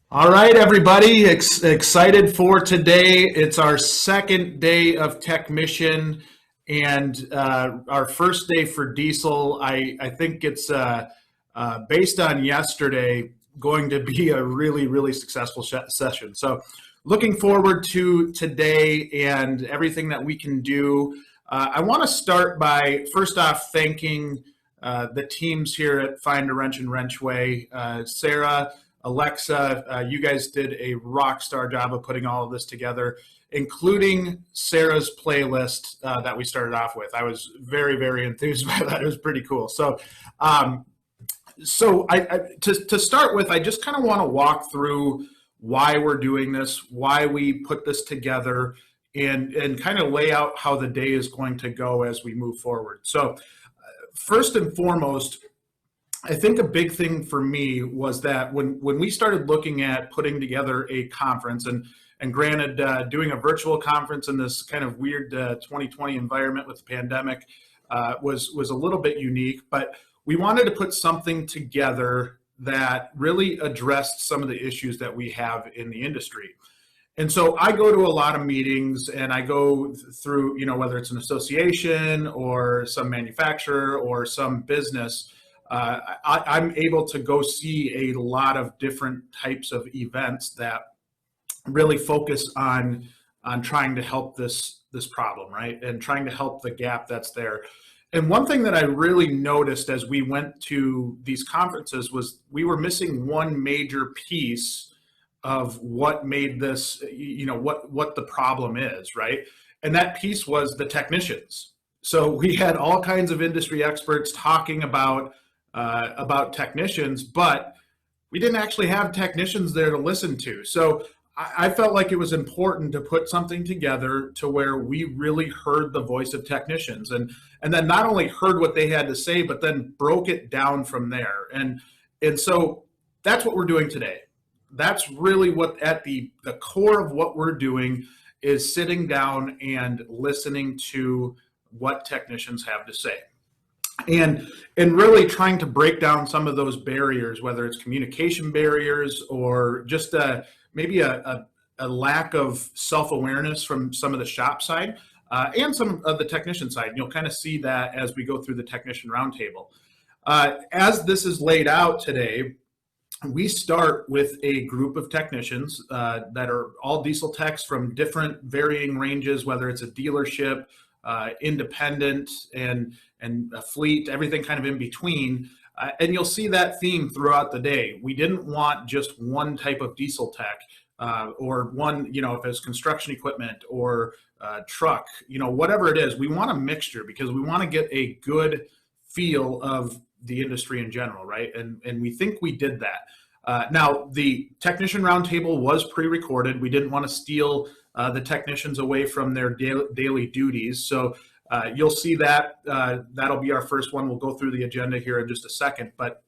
All right, everybody, excited for today. It's our second day of TechMission and our first day for diesel. I think it's based on yesterday going to be a really successful session. So looking forward to today and everything that we can do. I want to start by first off thanking the teams here at Find a Wrench and WrenchWay. Sarah, Alexa, you guys did a rock star job of putting all of this together, including Sarah's playlist that we started off with. I was very enthused by that. It was pretty cool. To start with, I just kind of want to walk through why we're doing this, why we put this together, and kind of lay out how the day is going to go as we move forward. So first and foremost, I think a big thing for me was that when we started looking at putting together a conference, and granted, doing a virtual conference in this kind of weird 2020 environment with the pandemic was a little bit unique, but we wanted to put something together that really addressed some of the issues that we have in the industry. And so I go to a lot of meetings and I go through, whether it's an association or some manufacturer or some business, I'm able to go see a lot of different types of events that really focus on trying to help this problem, right? And trying to help the gap that's there. And one thing that I really noticed as we went to these conferences was we were missing one major piece of what made this, what the problem is, right? And that piece was the technicians. So we had all kinds of industry experts talking about technicians, but we didn't actually have technicians there to listen to. So I felt like it was important to put something together to where we really heard the voice of technicians and then not only heard what they had to say, but then broke it down from there. And so that's what we're doing today. That's really what at the core of what we're doing is sitting down and listening to what technicians have to say. And really trying to break down some of those barriers, whether it's communication barriers or just maybe a lack of self-awareness from some of the shop side and some of the technician side. You'll kind of see that as we go through the technician roundtable. As this is laid out today, we start with a group of technicians that are all diesel techs from different varying ranges, whether it's a dealership, independent, and a fleet, everything kind of in between. And you'll see that theme throughout the day. We didn't want just one type of diesel tech or one, if it's construction equipment or truck, whatever it is. We want a mixture because we want to get a good feel of the industry in general, right? And we think we did that. Now, the technician roundtable was pre-recorded. We didn't want to steal the technicians away from their daily duties. So you'll see that. That'll be our first one. We'll go through the agenda here in just a second. But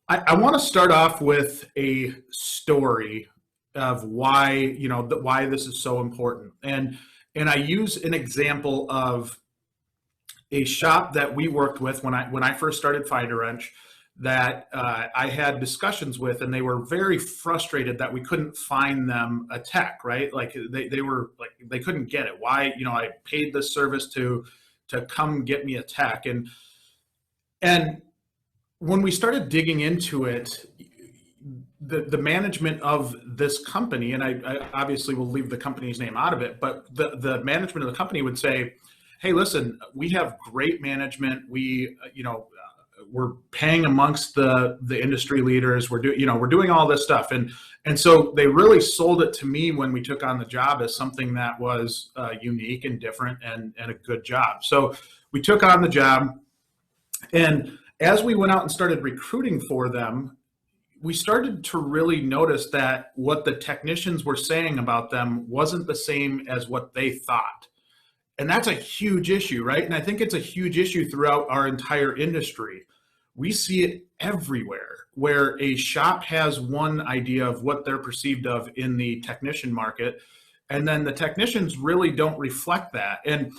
I want to start off with a story of why, why this is so important. And I use an example of a shop that we worked with when I first started Find a Wrench that I had discussions with, and they were very frustrated that we couldn't find them a tech, right? Like they were like, they couldn't get it. Why, I paid this service to come get me a tech. And when we started digging into it, the management of this company, and I obviously will leave the company's name out of it, but the management of the company would say, hey, listen, we have great management. We're paying amongst the industry leaders. We're doing all this stuff. And so they really sold it to me when we took on the job as something that was unique and different and a good job. So we took on the job, and as we went out and started recruiting for them, we started to really notice that what the technicians were saying about them wasn't the same as what they thought. And that's a huge issue, right? And I think it's a huge issue throughout our entire industry. We see it everywhere where a shop has one idea of what they're perceived of in the technician market, and then the technicians really don't reflect that. And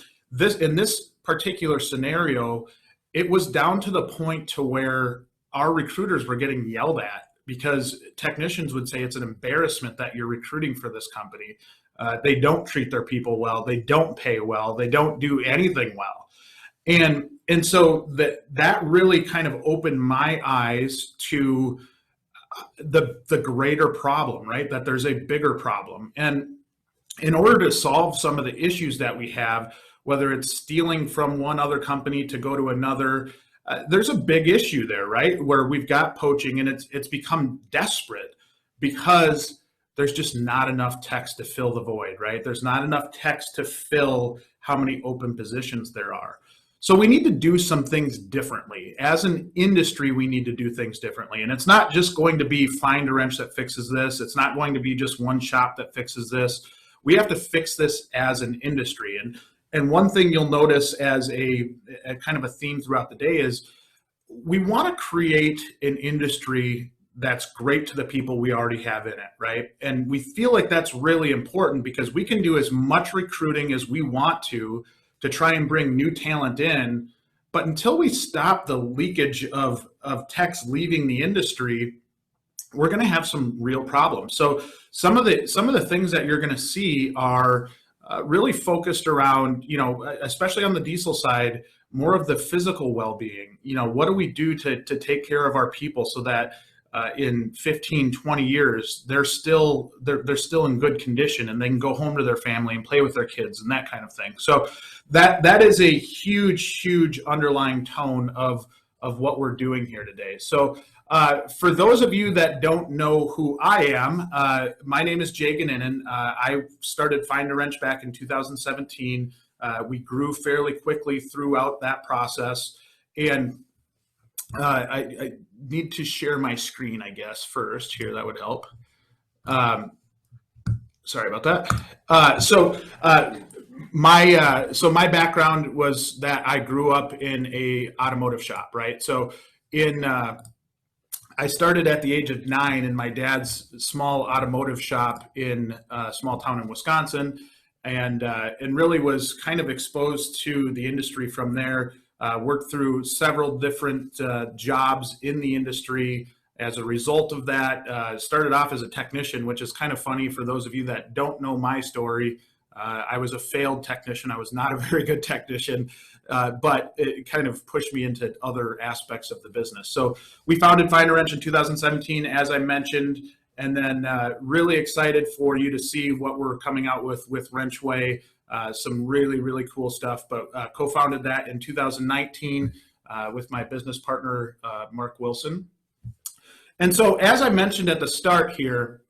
in this particular scenario, it was down to the point to where our recruiters were getting yelled at because technicians would say it's an embarrassment that you're recruiting for this company. They don't treat their people well. They don't pay well. They don't do anything well. And so that really kind of opened my eyes to the greater problem, right? That there's a bigger problem. And in order to solve some of the issues that we have, whether it's stealing from one other company to go to another, there's a big issue there, right? Where we've got poaching, and it's become desperate because there's just not enough techs to fill the void, right? There's not enough techs to fill how many open positions there are. So we need to do some things differently. As an industry, we need to do things differently. And it's not just going to be find a wrench that fixes this. It's not going to be just one shop that fixes this. We have to fix this as an industry. And one thing you'll notice as a kind of a theme throughout the day is we want to create an industry that's great to the people we already have in it, right? And we feel like that's really important because we can do as much recruiting as we want to try and bring new talent in. But until we stop the leakage of techs leaving the industry, we're going to have some real problems. So some of the things that you're going to see are really focused around, especially on the diesel side, more of the physical well-being. What do we do to take care of our people so that in 15, 20 years, they're still in good condition and they can go home to their family and play with their kids and that kind of thing. So that is a huge, huge underlying tone of what we're doing here today. So for those of you that don't know who I am, my name is Jay Goninen. I started Find a Wrench back in 2017. We grew fairly quickly throughout that process. And I need to share my screen, I guess, first here. That would help. Sorry about that. So my background was that I grew up in a automotive shop, right? So I started at the age of 9 in my dad's small automotive shop in a small town in Wisconsin, and really was kind of exposed to the industry from there. Worked through several different jobs in the industry. As a result of that, started off as a technician, which is kind of funny for those of you that don't know my story. I was a failed technician. I was not a very good technician, but it kind of pushed me into other aspects of the business. So we founded Find a Wrench in 2017, as I mentioned, and then really excited for you to see what we're coming out with WrenchWay. Some really, really cool stuff, but co-founded that in 2019 with my business partner, Mark Wilson. And so as I mentioned at the start here,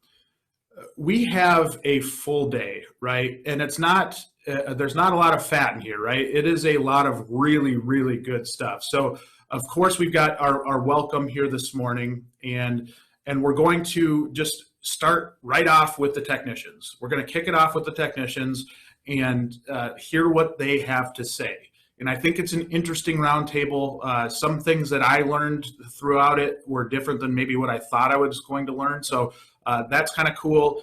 we have a full day, right? And it's not, there's not a lot of fat in here, right? It is a lot of really, really good stuff. So of course we've got our welcome here this morning, and we're going to just start right off with the technicians. We're going to kick it off with the technicians and hear what they have to say. And I think it's an interesting roundtable. Some things that I learned throughout it were different than maybe what I thought I was going to learn. So that's kind of cool.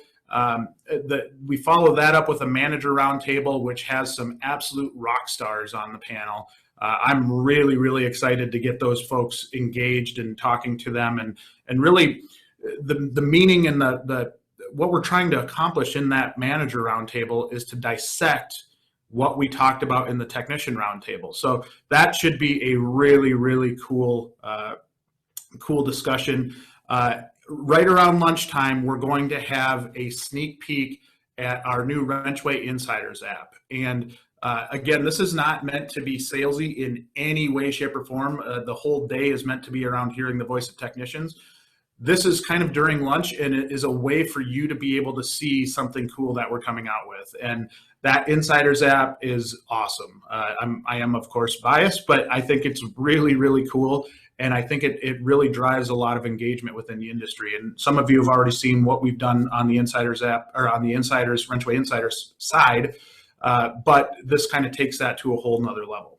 We follow that up with a manager roundtable, which has some absolute rock stars on the panel. I'm really, really excited to get those folks engaged and talking to them, and really the meaning and the what we're trying to accomplish in that manager roundtable is to dissect what we talked about in the technician roundtable. So that should be a really, really cool, cool discussion. Right around lunchtime, we're going to have a sneak peek at our new WrenchWay Insiders app. And again, this is not meant to be salesy in any way, shape, or form. The whole day is meant to be around hearing the voice of technicians. This is kind of during lunch, and it is a way for you to be able to see something cool that we're coming out with. And that Insiders app is awesome. I am, of course, biased, but I think it's really, really cool. And I think it really drives a lot of engagement within the industry. And some of you have already seen what we've done on the Insiders app, or on the Insiders, WrenchWay Insiders side. But this kind of takes that to a whole nother level.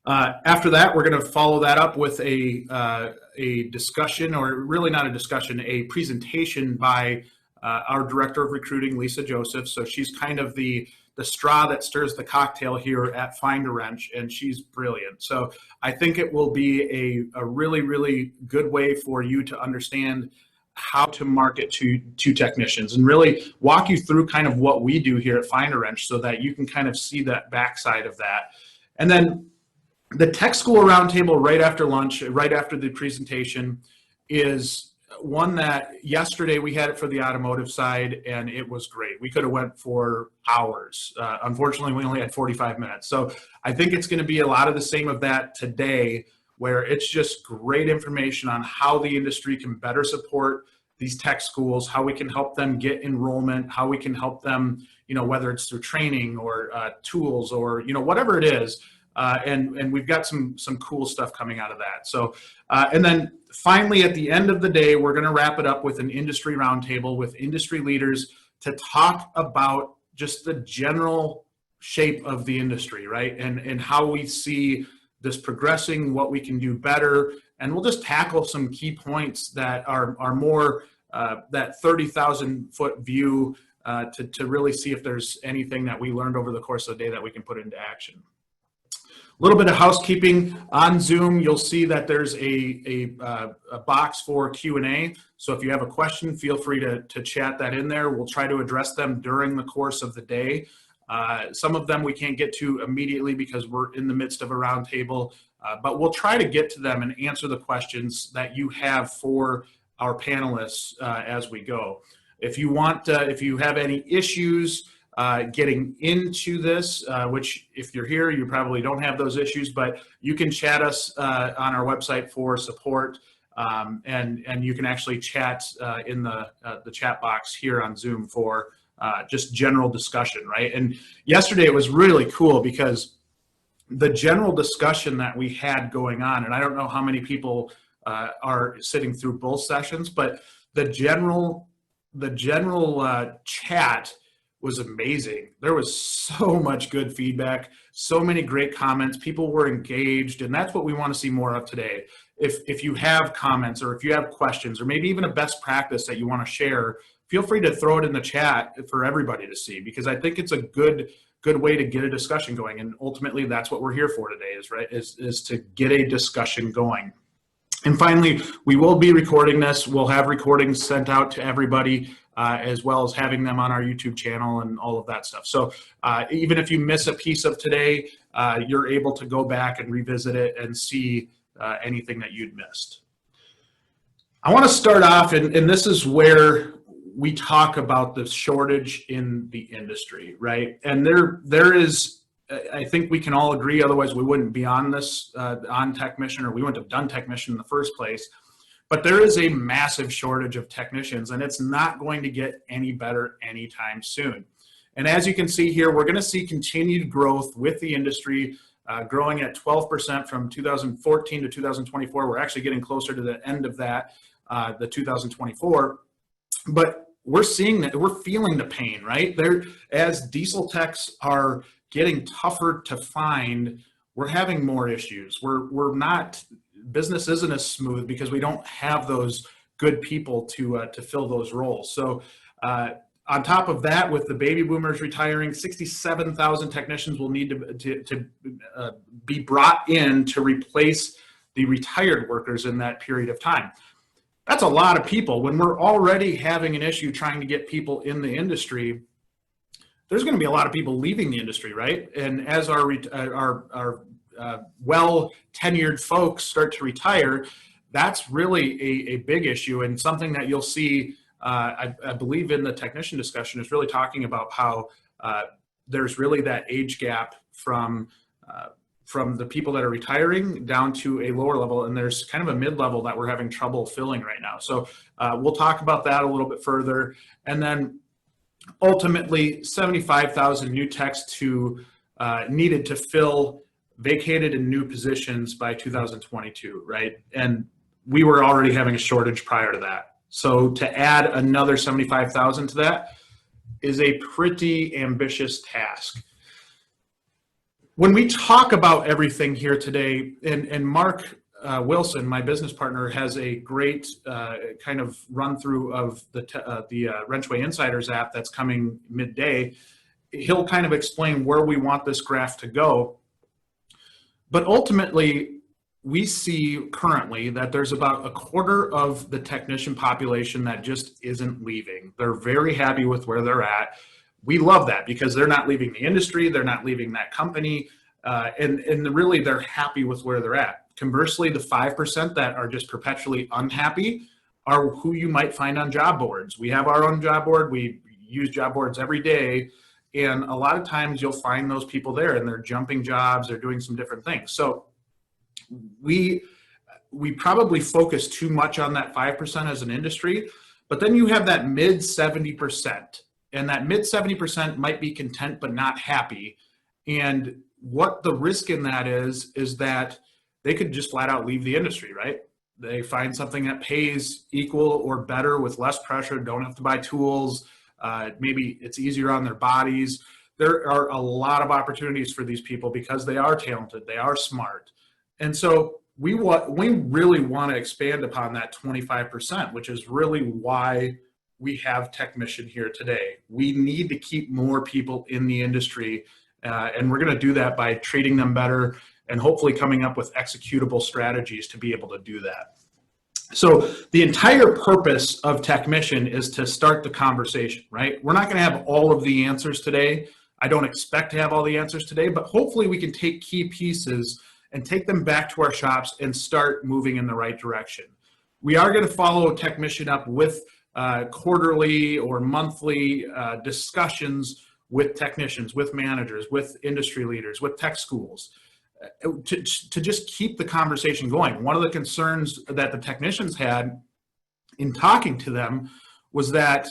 After that, we're going to follow that up with a discussion, or really not a discussion, a presentation by our director of recruiting, Lisa Joseph. So she's kind of the straw that stirs the cocktail here at Find a Wrench, and she's brilliant. So I think it will be a really, really good way for you to understand how to market to technicians and really walk you through kind of what we do here at Find a Wrench so that you can kind of see that backside of that. And then the Tech School Roundtable right after lunch, right after the presentation, is one that yesterday we had it for the automotive side, and it was great. We could have went for hours. Unfortunately, we only had 45 minutes. So I think it's going to be a lot of the same of that today, where it's just great information on how the industry can better support these tech schools, how we can help them get enrollment, how we can help them, whether it's through training or tools or, whatever it is. And we've got some cool stuff coming out of that. So, and then finally, at the end of the day, we're going to wrap it up with an industry roundtable with industry leaders to talk about just the general shape of the industry, right? And how we see this progressing, what we can do better. And we'll just tackle some key points that are more that 30,000 foot view to really see if there's anything that we learned over the course of the day that we can put into action. A little bit of housekeeping. On Zoom, you'll see that there's a box for Q&A. So if you have a question, feel free to chat that in there. We'll try to address them during the course of the day. Some of them we can't get to immediately because we're in the midst of a roundtable, but we'll try to get to them and answer the questions that you have for our panelists as we go. If you have any issues getting into this, which if you're here, you probably don't have those issues, but you can chat us on our website for support, and you can actually chat in the chat box here on Zoom for just general discussion, right? And yesterday it was really cool because the general discussion that we had going on, and I don't know how many people are sitting through both sessions, but the general chat was amazing. There was so much good feedback, so many great comments. People were engaged, and that's what we want to see more of today. If you have comments or if you have questions or maybe even a best practice that you want to share, feel free to throw it in the chat for everybody to see, because I think it's a good way to get a discussion going. And ultimately, that's what we're here for today, is to get a discussion going. And finally, we will be recording this. We'll have recordings sent out to everybody, as well as having them on our YouTube channel and all of that stuff. So even if you miss a piece of today, you're able to go back and revisit it and see anything that you'd missed. I want to start off, and this is where we talk about the shortage in the industry, right? And there is, I think we can all agree, otherwise we wouldn't be on this, on TechMission, or we wouldn't have done TechMission in the first place. But there is a massive shortage of technicians, and it's not going to get any better anytime soon. And as you can see here, we're going to see continued growth with the industry, growing at 12% from 2014 to 2024. We're actually getting closer to the end of that, the 2024. But we're seeing that, we're feeling the pain, right? As diesel techs are getting tougher to find, we're having more issues. Business isn't as smooth because we don't have those good people to fill those roles. So on top of that, with the baby boomers retiring, 67,000 technicians will need to be brought in to replace the retired workers in that period of time. That's a lot of people. When we're already having an issue trying to get people in the industry, there's going to be a lot of people leaving the industry, right? And as our well-tenured folks start to retire, that's really a big issue, and something that you'll see, I believe in the technician discussion, is really talking about how there's really that age gap from the people that are retiring down to a lower level, and there's kind of a mid-level that we're having trouble filling right now. So we'll talk about that a little bit further. And then ultimately, 75,000 new techs needed to fill vacated and new positions by 2022, right? And we were already having a shortage prior to that. So to add another 75,000 to that is a pretty ambitious task. When we talk about everything here today, and Mark Wilson, my business partner, has a great kind of run through of the WrenchWay Insiders app that's coming midday. He'll kind of explain where we want this graph to go. But ultimately, we see currently that there's about a quarter of the technician population that just isn't leaving. They're very happy with where they're at. We love that because they're not leaving the industry, they're not leaving that company, and really they're happy with where they're at. Conversely, the 5% that are just perpetually unhappy are who you might find on job boards. We have our own job board. We use job boards every day. And a lot of times you'll find those people there and they're jumping jobs, they're doing some different things. So we probably focus too much on that 5% as an industry, but then you have that mid 70%. And that mid 70% might be content but not happy. And what the risk in that is that they could just flat out leave the industry, right? They find something that pays equal or better with less pressure, don't have to buy tools, maybe it's easier on their bodies. There are a lot of opportunities for these people because they are talented, they are smart. And so we really want to expand upon that 25%, which is really why we have TechMission here today. We need to keep more people in the industry, and we're going to do that by treating them better and hopefully coming up with executable strategies to be able to do that. So the entire purpose of TechMission is to start the conversation, right? We're not going to have all of the answers today. I don't expect to have all the answers today, but hopefully we can take key pieces and take them back to our shops and start moving in the right direction. We are going to follow TechMission up with quarterly or monthly discussions with technicians, with managers, with industry leaders, with tech schools, to just keep the conversation going. One of the concerns that the technicians had in talking to them was that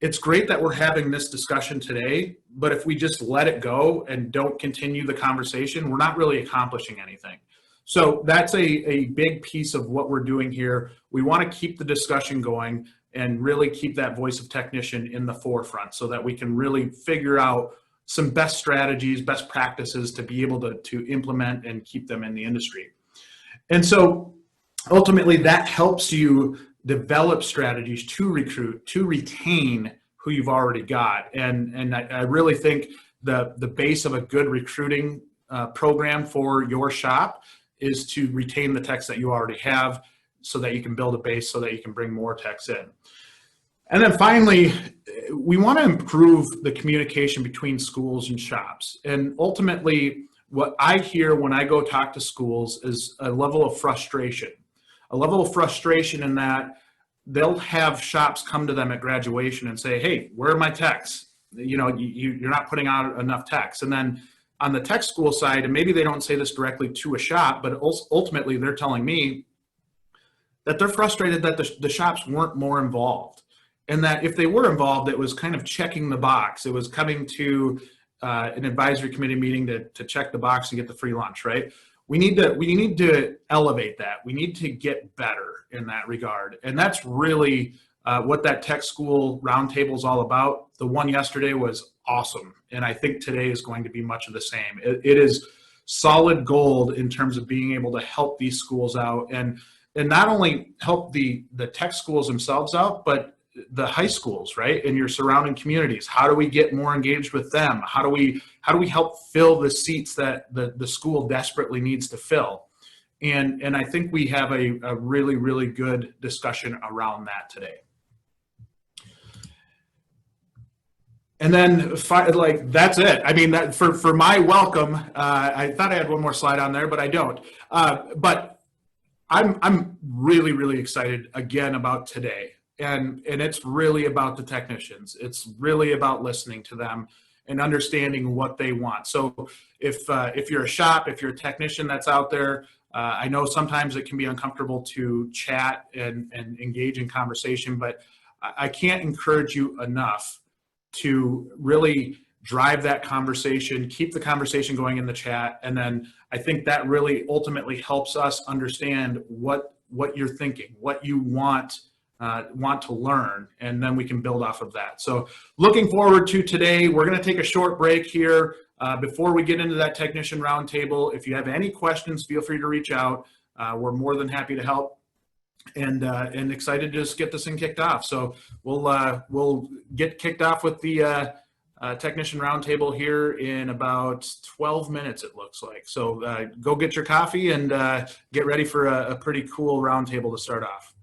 it's great that we're having this discussion today, but if we just let it go and don't continue the conversation, we're not really accomplishing anything. So that's a big piece of what we're doing here. We want to keep the discussion going and really keep that voice of technician in the forefront so that we can really figure out some best strategies, best practices to be able to implement and keep them in the industry. And so ultimately that helps you develop strategies to recruit, to retain who you've already got. And I really think the base of a good recruiting program for your shop is to retain the techs that you already have so that you can build a base so that you can bring more techs in. And then finally, we want to improve the communication between schools and shops. And ultimately, what I hear when I go talk to schools is a level of frustration. A level of frustration in that they'll have shops come to them at graduation and say, hey, where are my techs? You know, you're not putting out enough techs. And then on the tech school side, and maybe they don't say this directly to a shop, but ultimately they're telling me that they're frustrated that the shops weren't more involved. And that if they were involved, it was kind of checking the box. It was coming to an advisory committee meeting to check the box and get the free lunch, right? We need to elevate that. We need to get better in that regard. And that's really what that tech school roundtable is all about. The one yesterday was awesome. And I think today is going to be much of the same. It is solid gold in terms of being able to help these schools out and not only help the tech schools themselves out, but the high schools, right? And your surrounding communities. How do we get more engaged with them? How do we help fill the seats that the school desperately needs to fill? And I think we have a really, really good discussion around that today. And then like, that's it. I mean, that for my welcome, I thought I had one more slide on there, but I don't. But I'm really, really excited again about today. And it's really about the technicians. It's really about listening to them and understanding what they want. So if you're a shop, if you're a technician that's out there, I know sometimes it can be uncomfortable to chat and engage in conversation, but I can't encourage you enough to really drive that conversation, keep the conversation going in the chat. And then I think that really ultimately helps us understand what you're thinking, what you want to learn, and then we can build off of that. So looking forward to today. We're going to take a short break here before we get into that technician roundtable. If you have any questions, feel free to reach out. we're more than happy to help, and excited to just get this thing kicked off. So we'll get kicked off with the technician roundtable here in about 12 minutes, it looks like. So go get your coffee and get ready for a pretty cool roundtable to start off.